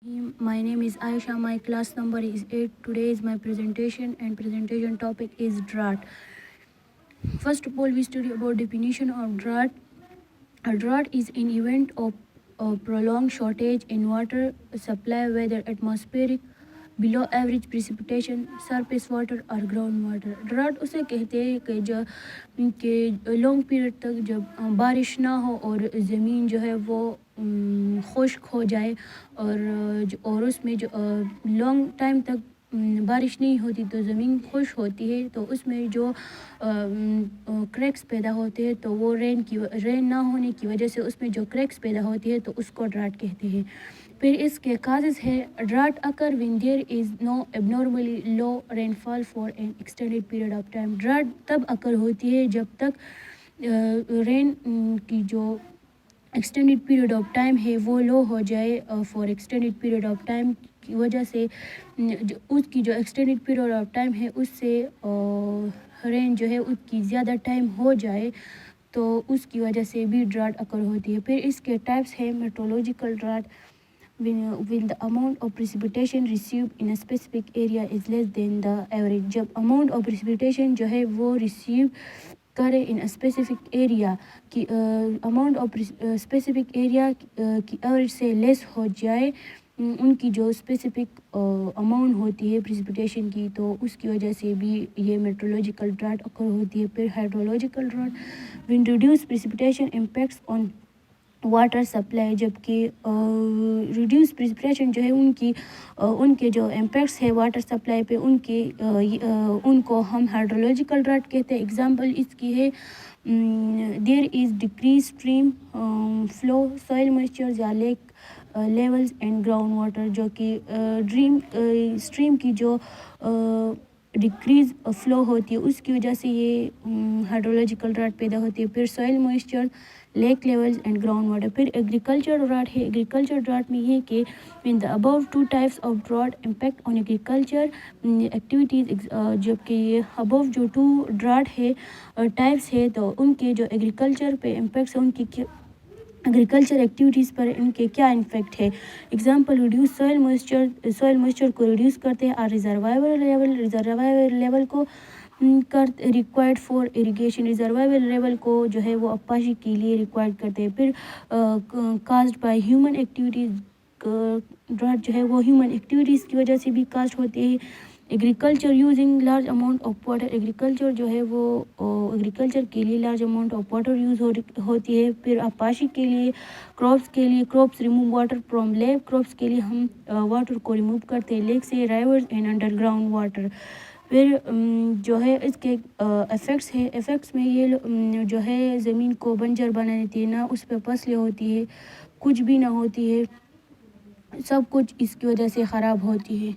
My name is Aisha. My class number is 8. Today is my presentation and presentation topic is drought. First of all, we study about definition of drought. A drought is an event of a prolonged shortage in water supply, whether atmospheric, below average precipitation, surface water और ground water. Drought उसे कहते हैं कि जो कि long period तक जब बारिश ना हो और ज़मीन जो है वो खुश्क हो जाए और उसमें जो लॉन्ग टाइम तक बारिश नहीं होती तो ज़मीन खुश्क होती है, तो उसमें जो क्रैक्स पैदा होते हैं तो वो रेन ना होने की वजह से उसमें जो क्रैक्स पैदा होती है तो उसको ड्राट कहते हैं. फिर इसके काजेज़ है drought occur when there is no abnormally low rainfall for an extended period of time. Drought तब अकर होती है जब तक रेन की जो एक्सटेंडेड पीरियड ऑफ टाइम है वो लो हो जाए for extended period of time की वजह से उसकी जो एक्सटेंडेड पीरियड ऑफ टाइम है उससे रेन जो है उसकी ज़्यादा टाइम हो जाए तो उसकी वजह से भी ड्राट अकर होती है. फिर इसके टाइप्स है meteorological drought when the amount of precipitation received in a specific area is less than the average. जब amount of precipitation जो है वो receive करे इन स्पेसिफिक एरिया की अमाउंट ऑफ स्पेसिफिक एरिया की एवरेज से लेस हो जाए उनकी जो स्पेसिफिक अमाउंट होती है प्रेसिपिटेशन की, तो उसकी वजह से भी ये मेट्रोलॉजिकल ड्राट अकर होती है. फिर hydrological drought when reduce precipitation impacts on water supply. जबकि रिड्यूस प्रेसिपिटेशन जो है उनके जो इम्पैक्ट्स है वाटर सप्लाई पे उनको हम हाइड्रोलॉजिकल ड्राट कहते हैं. एग्जांपल इसकी है there is decrease stream flow, soil moisture या lake levels and ground water. जो कि स्ट्रीम की जो डिक्रीज फ्लो होती है उसकी वजह से ये हाइड्रोलॉजिकल ड्राट पैदा होती है. फिर soil moisture, lake levels and ground water. फिर एग्रीकल्चर ड्राट है. एग्रीकल्चर ड्राट में ये कि in the above two types of drought impact on agriculture activities. जबकि ये अबव जो टू ड्राट है टाइप्स है तो उनके जो एग्रीकल्चर पे इम्पैक्ट्स है उनकी एग्रीकल्चर एक्टिविटीज़ पर इनके क्या इम्फेक्ट है. एग्जांपल रिड्यूस सॉइल मॉइस्चर को रिड्यूस करते हैं और रिजर्वायर लेवल को कर required for irrigation. Reservoir level को जो है वो अपाशी के लिए रिक्वायर्ड करते हैं. फिर caused by human activities. Drought जो है वो ह्यूमन एक्टिविटीज़ की वजह से भी कास्ट होती है. Agriculture using large amount of water. Agriculture जो है वो एग्रीकल्चर के लिए large amount of water use होती है. फिर अपाशी के लिए crops remove water from lake. Crops के लिए हम वाटर को रिमूव करते हैं लेक से, राइवर्स एंड अंडरग्राउंड वाटर. फिर जो है इसके इफ़ेक्ट्स है. इफ़ेक्ट्स में ये जो है ज़मीन को बंजर बना देती है, ना उस पर फसलें होती है, कुछ भी ना होती है, सब कुछ इसकी वजह से ख़राब होती है.